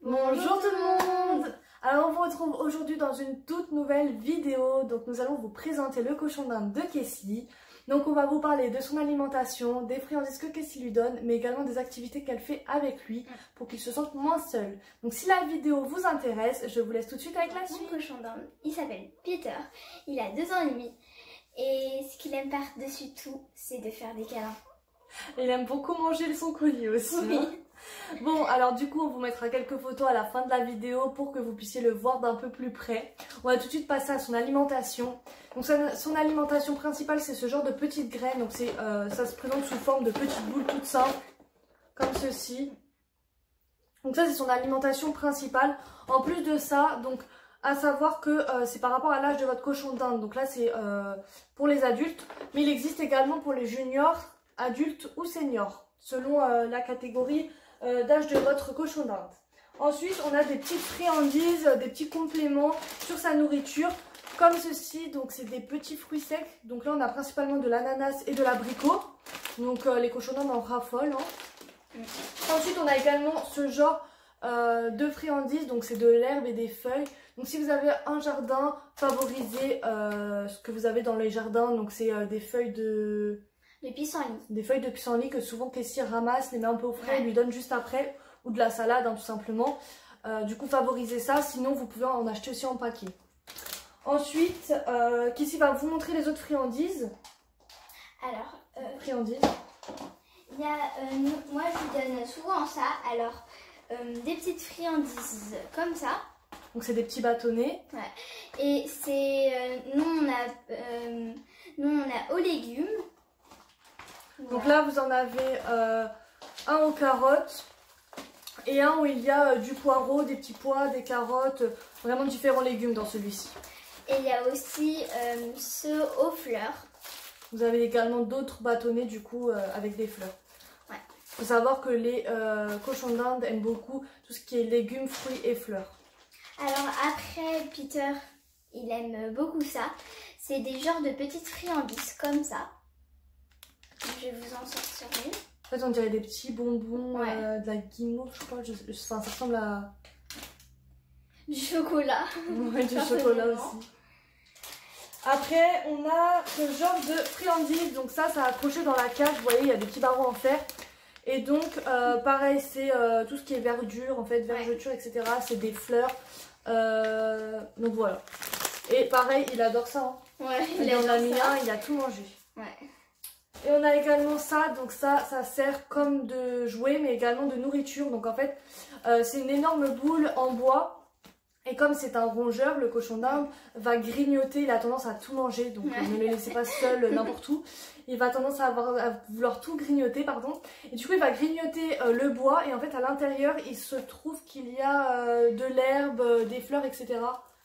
Bonjour tout le monde. Alors on vous retrouve aujourd'hui dans une toute nouvelle vidéo. Donc nous allons vous présenter le cochon d'Inde de Kessie. Donc on va vous parler de son alimentation, des friandises que Kessie lui donne, mais également des activités qu'elle fait avec lui pour qu'il se sente moins seul. Donc si la vidéo vous intéresse, je vous laisse tout de suite avec la suite. Mon cochon d'Inde, il s'appelle Peter, il a 2 ans et demi et ce qu'il aime par-dessus tout, c'est de faire des câlins. Il aime beaucoup manger son collier aussi. Oui. Hein. Bon, alors du coup on vous mettra quelques photos à la fin de la vidéo pour que vous puissiez le voir d'un peu plus près. On va tout de suite passer à son alimentation. Donc son alimentation principale, c'est ce genre de petites graines. Donc ça se présente sous forme de petites boules toutes simples, comme ceci. Donc ça c'est son alimentation principale. En plus de ça, donc à savoir que c'est par rapport à l'âge de votre cochon d'Inde. Donc là c'est pour les adultes, mais il existe également pour les juniors, adultes ou seniors, selon la catégorie d'âge de votre cochon d'Inde. Ensuite, on a des petites friandises, des petits compléments sur sa nourriture, comme ceci. Donc, c'est des petits fruits secs. Donc là, on a principalement de l'ananas et de l'abricot. Donc, les cochons d'Inde en raffolent. Hein. Ensuite, on a également ce genre de friandises. Donc, c'est de l'herbe et des feuilles. Donc, si vous avez un jardin, favorisez ce que vous avez dans les jardins. Donc, c'est des feuilles de... Des pissenlits. Des feuilles de pissenlit que souvent Kessie ramasse, les met un peu au frais et lui donne juste après. Ou de la salade, hein, tout simplement. Du coup, favorisez ça. Sinon, vous pouvez en acheter aussi en paquet. Ensuite, Kessie va vous montrer les autres friandises. Alors, Friandises. il y a, moi je lui donne souvent ça. Alors, des petites friandises comme ça. Donc, c'est des petits bâtonnets. Ouais. Et c'est, nous on a aux légumes. Donc là, vous en avez un aux carottes et un où il y a du poireau, des petits pois, des carottes, vraiment différents légumes dans celui-ci. Et il y a aussi ceux aux fleurs. Vous avez également d'autres bâtonnets du coup avec des fleurs. Ouais. Il faut savoir que les cochons d'Inde aiment beaucoup tout ce qui est légumes, fruits et fleurs. Alors après, Peter, il aime beaucoup ça. C'est des genres de petites friandises comme ça. Je vais vous en sortir une. En fait, on dirait des petits bonbons, Ouais. de la guimauve, je crois. Ça ressemble à... Du chocolat. Ouais, du chocolat aussi. Après, on a ce genre de friandises. Donc ça a accroché dans la cage. Vous voyez, il y a des petits barreaux en fer. Et donc, pareil, c'est tout ce qui est verdure, en fait, vergeture, etc. C'est des fleurs. Donc voilà. Et pareil, il adore ça. Hein. Ouais, Il en a mis un, il a tout mangé. Ouais. Et on a également ça, donc ça sert comme de jouet mais également de nourriture. Donc en fait c'est une énorme boule en bois et comme c'est un rongeur, le cochon d'Inde va grignoter, il a tendance à tout manger. Donc ne le laissez pas seul n'importe où. Il va tendance à vouloir tout grignoter, pardon. Et du coup il va grignoter le bois et en fait à l'intérieur il se trouve qu'il y a de l'herbe, des fleurs, etc.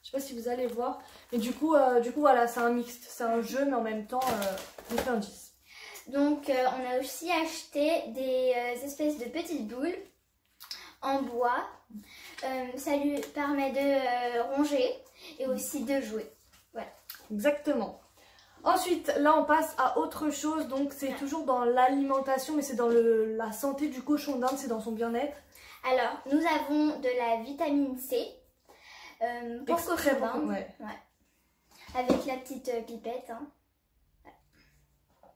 Je sais pas si vous allez voir. Mais du coup voilà, c'est un mixte, c'est un jeu mais en même temps des friandises. Donc on a aussi acheté des espèces de petites boules en bois. Ça lui permet de ronger et aussi de jouer. Voilà. Exactement. Ensuite, là on passe à autre chose. Donc c'est toujours dans l'alimentation, mais c'est dans la santé du cochon d'Inde, c'est dans son bien-être. Alors, nous avons de la vitamine C pour cochon d'Inde. Ouais. Ouais. Avec la petite pipette. Hein.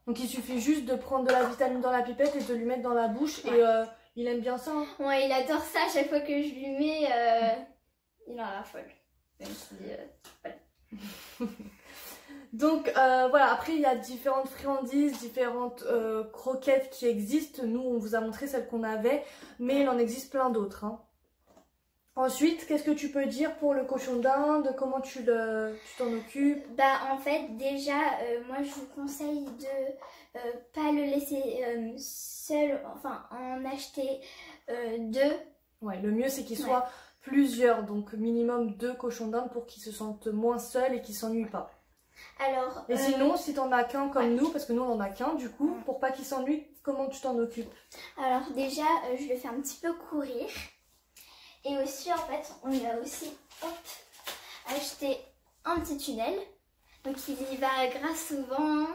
Donc il suffit juste de prendre de la vitamine dans la pipette et de lui mettre dans la bouche. Et il aime bien ça. Hein. Ouais, il adore ça. À chaque fois que je lui mets, il en raffole. Même si, voilà. Donc voilà, après il y a différentes friandises, différentes croquettes qui existent. Nous on vous a montré celles qu'on avait, mais il en existe plein d'autres. Hein. Ensuite, qu'est-ce que tu peux dire pour le cochon d'Inde? Comment tu t'en occupes? Bah en fait déjà moi je vous conseille de pas le laisser seul, enfin en acheter 2. Ouais, le mieux c'est qu'il soit plusieurs, donc minimum 2 cochons d'Inde pour qu'ils se sentent moins seuls et qu'ils s'ennuient pas. Alors, et sinon, si t'en as qu'un comme nous, parce que nous on en a qu'un du coup, pour pas qu'il s'ennuie, comment tu t'en occupes? Alors déjà, je le fais un petit peu courir. Et aussi, en fait, on lui a aussi acheté un petit tunnel. Donc il y va grâce au vent.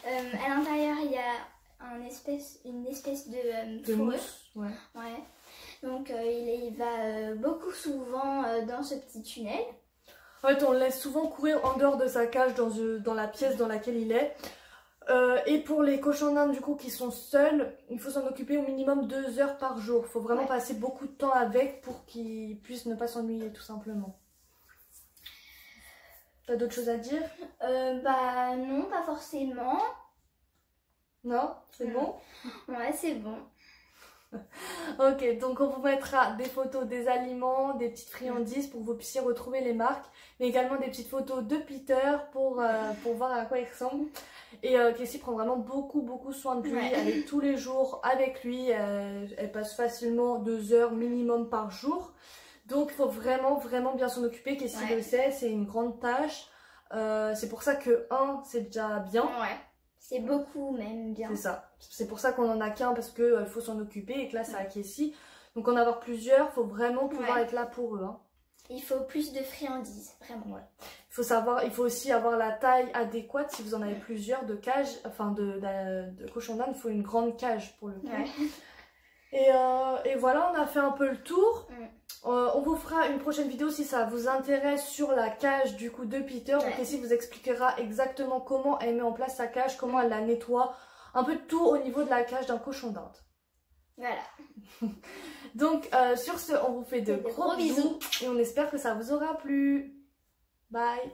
À l'intérieur, il y a une espèce de De fourrure. mousse, ouais. Ouais. Donc il va beaucoup souvent dans ce petit tunnel. En fait, on le laisse souvent courir en dehors de sa cage dans la pièce dans laquelle il est. Et pour les cochons d'Inde du coup qui sont seuls, il faut s'en occuper au minimum 2 heures par jour. Il faut vraiment passer beaucoup de temps avec pour qu'ils puissent ne pas s'ennuyer tout simplement. T'as d'autres choses à dire? Bah non, pas forcément. Non? C'est bon? Ouais, c'est bon. Ok, donc on vous mettra des photos des aliments, des petites friandises pour que vous puissiez retrouver les marques, mais également des petites photos de Peter pour voir à quoi il ressemble. Et Casey prend vraiment beaucoup soin de lui, elle est tous les jours avec lui, elle passe facilement 2 heures minimum par jour. Donc il faut vraiment bien s'en occuper, Casey le sait, c'est une grande tâche. C'est pour ça que 1 c'est déjà bien. Ouais. C'est beaucoup même bien. C'est ça. C'est pour ça qu'on en a qu'un parce qu'il faut s'en occuper et que là c'est à Casey. Donc en avoir plusieurs, il faut vraiment pouvoir être là pour eux. Hein. Il faut plus de friandises, vraiment. Ouais. Il faut aussi avoir la taille adéquate si vous en avez plusieurs de cages, enfin de cochons d'Inde, il faut une grande cage pour le coup. Et voilà, on a fait un peu le tour. On vous fera une prochaine vidéo si ça vous intéresse sur la cage du coup de Peter. Donc Casey vous expliquera exactement comment elle met en place sa cage, comment elle la nettoie, un peu de tout au niveau de la cage d'un cochon d'Inde. Voilà. Donc sur ce, on vous fait de gros bisous et on espère que ça vous aura plu. Bye.